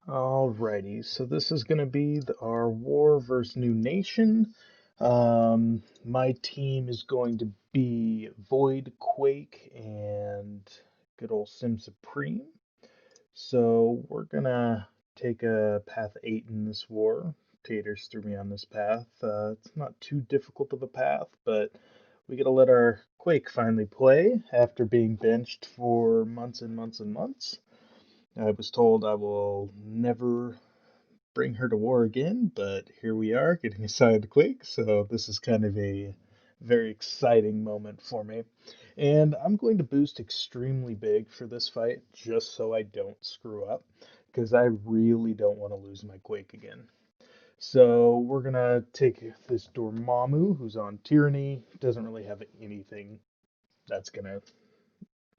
Alrighty, so this is going to be our War versus New Nation. My team is going to be Void, Quake, and good old Sim Supreme. So we're gonna take a path 8 in this war. Taters threw me on this path. It's not too difficult of a path, but we gotta let our Quake finally play after being benched for months and months and months. I was told I will never bring her to war again, but here we are getting assigned Quake, so this is kind of a very exciting moment for me. And I'm going to boost extremely big for this fight just so I don't screw up, because I really don't want to lose my Quake again. So we're gonna take this Dormammu, who's on Tyranny, doesn't really have anything that's gonna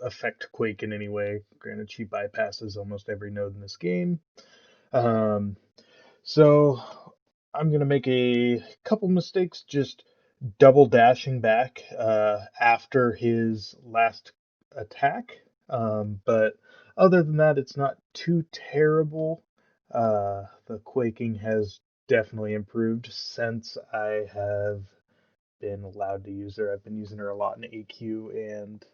affect Quake in any way. Granted, she bypasses almost every node in this game. Um, so I'm going to make a couple mistakes just double dashing back after his last attack. But other than that, it's not too terrible. The quaking has definitely improved since I have been allowed to use her. I've been using her a lot in AQ and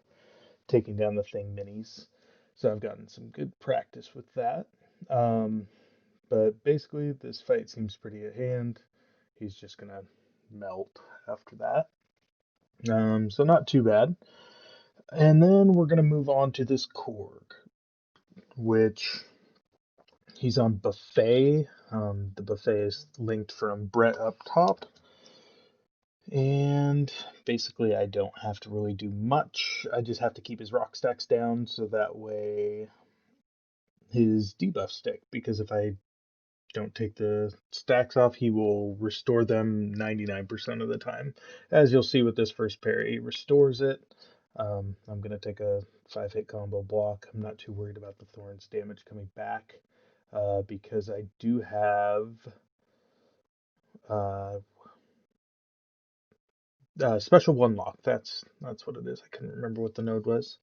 taking down the thing minis. So I've gotten some good practice with that. Um, but basically, this fight seems pretty at hand. He's just gonna melt after that. So not too bad. And then we're gonna move on to this Korg, which he's on buffet. The buffet is linked from Brett up top. And basically, I don't have to really do much. I just have to keep his rock stacks down so that way his debuffs stick. Because if I don't take the stacks off, he will restore them 99% of the time. As you'll see with this first parry, he restores it. I'm going to take a 5-hit combo block. I'm not too worried about the Thorns damage coming back because I do have uh, special one lock. That's what it is. I couldn't remember what the node was.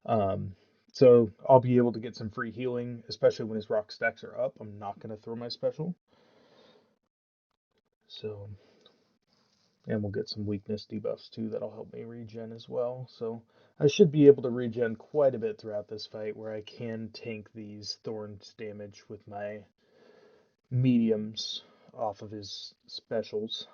Um, so I'll be able to get some free healing, especially when his rock stacks are up. I'm not going to throw my special. So and we'll get some weakness debuffs too that'll help me regen as well. So I should be able to regen quite a bit throughout this fight where I can tank these Thorns damage with my mediums off of his specials.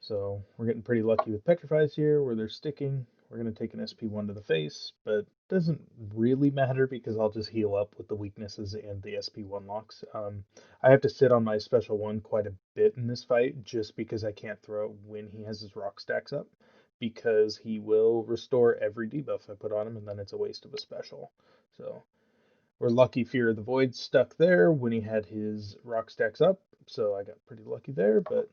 So we're getting pretty lucky with Petrifies here where they're sticking. We're going to take an SP1 to the face, but doesn't really matter because I'll just heal up with the weaknesses and the SP1 locks. I have to sit on my special one quite a bit in this fight just because I can't throw it when he has his rock stacks up because he will restore every debuff I put on him and then it's a waste of a special. So we're lucky Fear of the Void stuck there when he had his rock stacks up, so I got pretty lucky there, but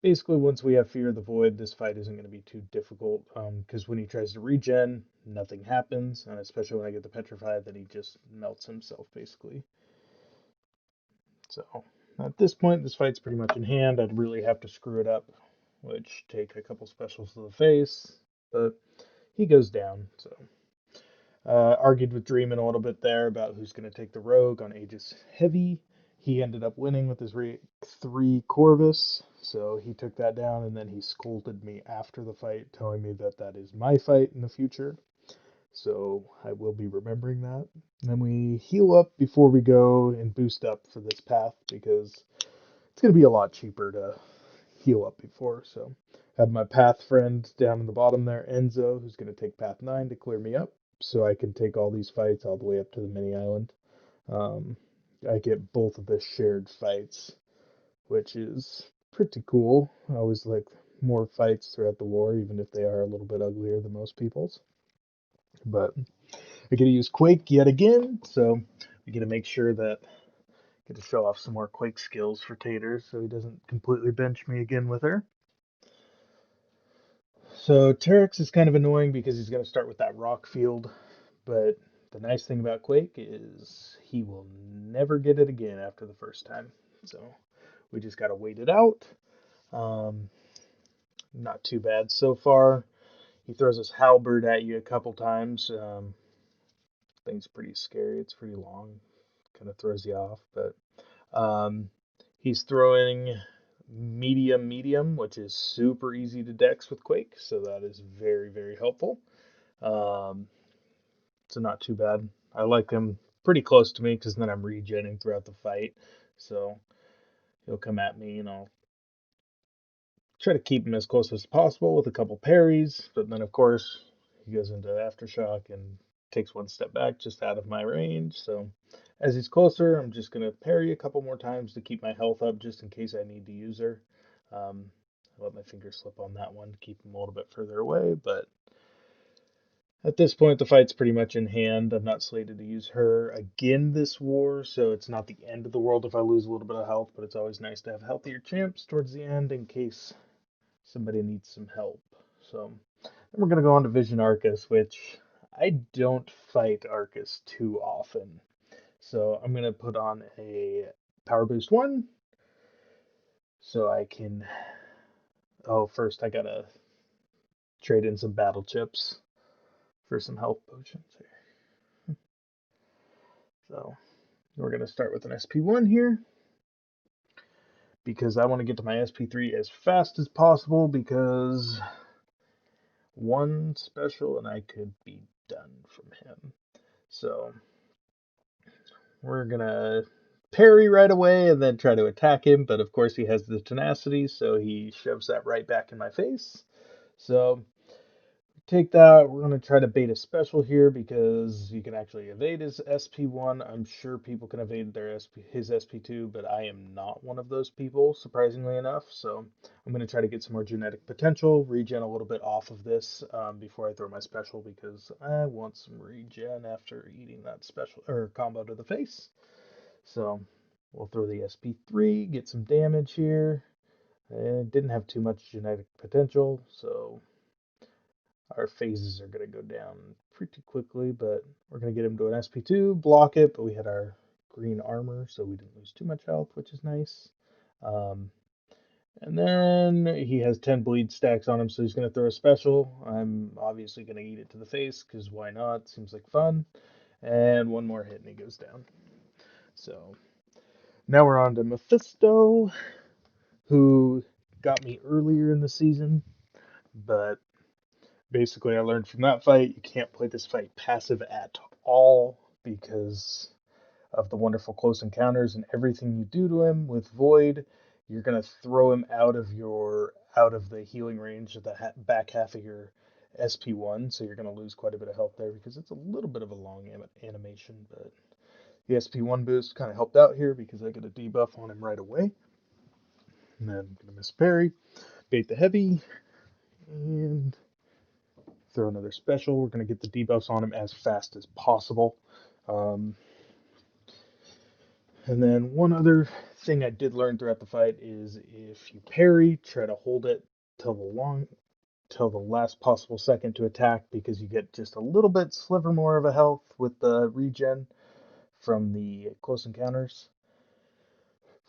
basically, once we have Fear of the Void, this fight isn't going to be too difficult. Because when he tries to regen, nothing happens, and especially when I get the Petrify, then he just melts himself, basically. So, at this point, this fight's pretty much in hand. I'd really have to screw it up, which take a couple specials to the face, but he goes down, so. Argued with Dreamin' a little bit there about who's going to take the Rogue on Aegis Heavy. He ended up winning with his 3 Corvis, so he took that down, and then he scolded me after the fight, telling me that that is my fight in the future. So I will be remembering that. And then we heal up before we go and boost up for this path because it's going to be a lot cheaper to heal up before. So I have my path friend down in the bottom there, Enzo, who's going to take path 9 to clear me up so I can take all these fights all the way up to the mini island. Um, I get both of the shared fights, which is pretty cool. I always like more fights throughout the war, even if they are a little bit uglier than most people's. But I get to use Quake yet again, so we get to make sure that I get to show off some more Quake skills for Taters, so he doesn't completely bench me again with her. So Tareq is kind of annoying because he's going to start with that rock field, but the nice thing about Quake is he will never get it again after the first time. So we just got to wait it out. Um, Not too bad so far. He throws his halberd at you a couple times. Thing's pretty scary. It's pretty long. kind of throws you off. But he's throwing medium, which is super easy to dex with Quake, so that is very, very helpful. Um, so not too bad. I like him pretty close to me because then I'm regenning throughout the fight. So he'll come at me and I'll try to keep him as close as possible with a couple parries. But then, of course, he goes into Aftershock and takes one step back just out of my range. So as he's closer, I'm just going to parry a couple more times to keep my health up just in case I need to use her. I let my finger slip on that one to keep him a little bit further away, but at this point, the fight's pretty much in hand. I'm not slated to use her again this war, so it's not the end of the world if I lose a little bit of health, but it's always nice to have healthier champs towards the end in case somebody needs some help. So then we're going to go on to Vision Arcus, which I don't fight Arcus too often. So I'm going to put on a Power Boost 1 so I can. Oh, first I got to trade in some battle chips for some health potions here. So we're going to start with an SP1 here because I want to get to my SP3 as fast as possible because one special and I could be done from him. So we're going to parry right away and then try to attack him, but of course he has the tenacity, so he shoves that right back in my face. So take that. We're going to try to bait a special here because you can actually evade his SP1. I'm sure people can evade his SP2, but I am not one of those people, surprisingly enough. So I'm going to try to get some more genetic potential, regen a little bit off of this before I throw my special because I want some regen after eating that special or combo to the face. So we'll throw the SP3, get some damage here. It didn't have too much genetic potential, so our phases are going to go down pretty quickly, but we're going to get him to an SP2, block it, but we had our green armor, so we didn't lose too much health, which is nice. Um, and then he has 10 bleed stacks on him, so he's going to throw a special. I'm obviously going to eat it to the face, because why not? Seems like fun. And one more hit, and he goes down. So now we're on to Mephisto, who got me earlier in the season, but basically I learned from that fight you can't play this fight passive at all because of the wonderful close encounters and everything you do to him with Void. You're gonna throw him out of the healing range of the back half of your SP1, so you're gonna lose quite a bit of health there because it's a little bit of a long animation. But the SP1 boost kind of helped out here because I get a debuff on him right away. And then I'm gonna miss parry, bait the heavy, and throw another special. We're going to get the debuffs on him as fast as possible. Um, and then one other thing I did learn throughout the fight is if you parry, try to hold it till the last possible second to attack because you get just a little bit sliver more of a health with the regen from the close encounters.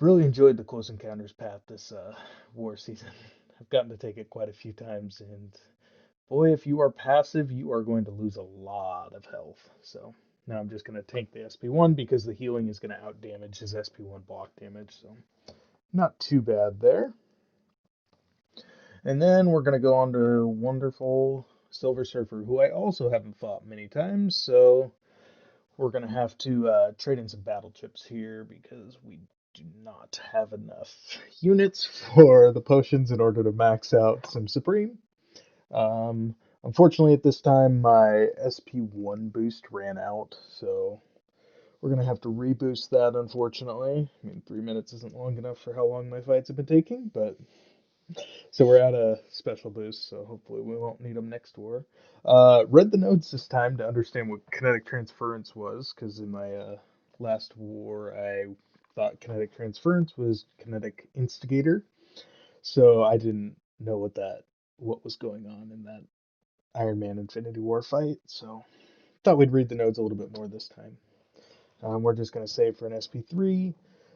Really enjoyed the close encounters path this war season. I've gotten to take it quite a few times, and boy, if you are passive, you are going to lose a lot of health. So now I'm just going to tank the SP1 because the healing is going to outdamage his SP1 block damage. So not too bad there. And then we're going to go on to wonderful Silver Surfer, who I also haven't fought many times. So we're going to have to trade in some battle chips here because we do not have enough units for the potions in order to max out some Supreme. Um, Unfortunately, at this time, my SP1 boost ran out, so we're going to have to reboost that, unfortunately. I mean, 3 minutes isn't long enough for how long my fights have been taking, but so we're at a special boost, so hopefully we won't need them next war. Read the notes this time to understand what kinetic transference was, because in my last war, I thought kinetic transference was kinetic instigator, so I didn't know what was going on in that Iron Man Infinity War fight, so thought we'd read the notes a little bit more this time. We're just going to save for an SP3.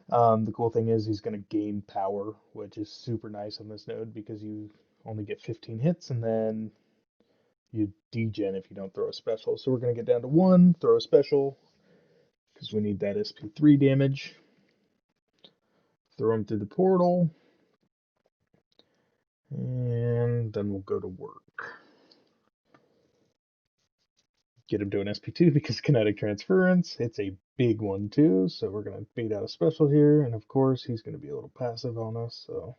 The cool thing is he's going to gain power, which is super nice on this node because you only get 15 hits and then you degen if you don't throw a special. So we're going to get down to one, throw a special, because we need that SP3 damage. Throw him through the portal, and then we'll go to work. Get him to an SP2 because kinetic transference. It's a big one too, so we're going to bait out a special here, and of course he's going to be a little passive on us, so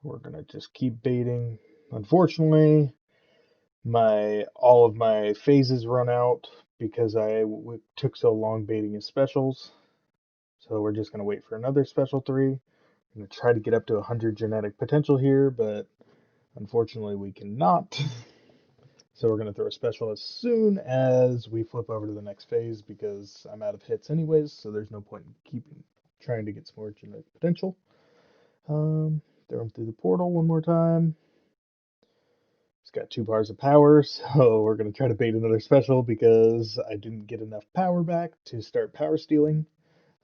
we're going to just keep baiting. Unfortunately, all of my phases run out because I took so long baiting his specials. So we're just going to wait for another special 3. I'm going to try to get up to 100 genetic potential here, but unfortunately we cannot. So we're going to throw a special as soon as we flip over to the next phase because I'm out of hits anyways, so there's no point in trying to get some more genetic potential. Throw him through the portal one more time. He's got 2 bars of power, so we're going to try to bait another special because I didn't get enough power back to start power stealing.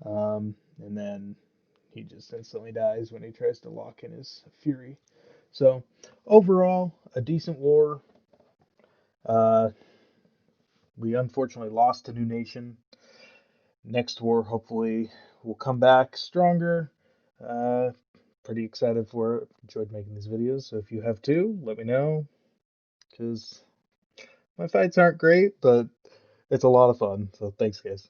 And then he just instantly dies when he tries to lock in his fury. So overall, a decent war. Uh, we unfortunately lost to New Nation. Next war, hopefully, we'll come back stronger. Uh, Pretty excited for it. Enjoyed making these videos. So if you have too, let me know. Because my fights aren't great, but it's a lot of fun. So thanks, guys.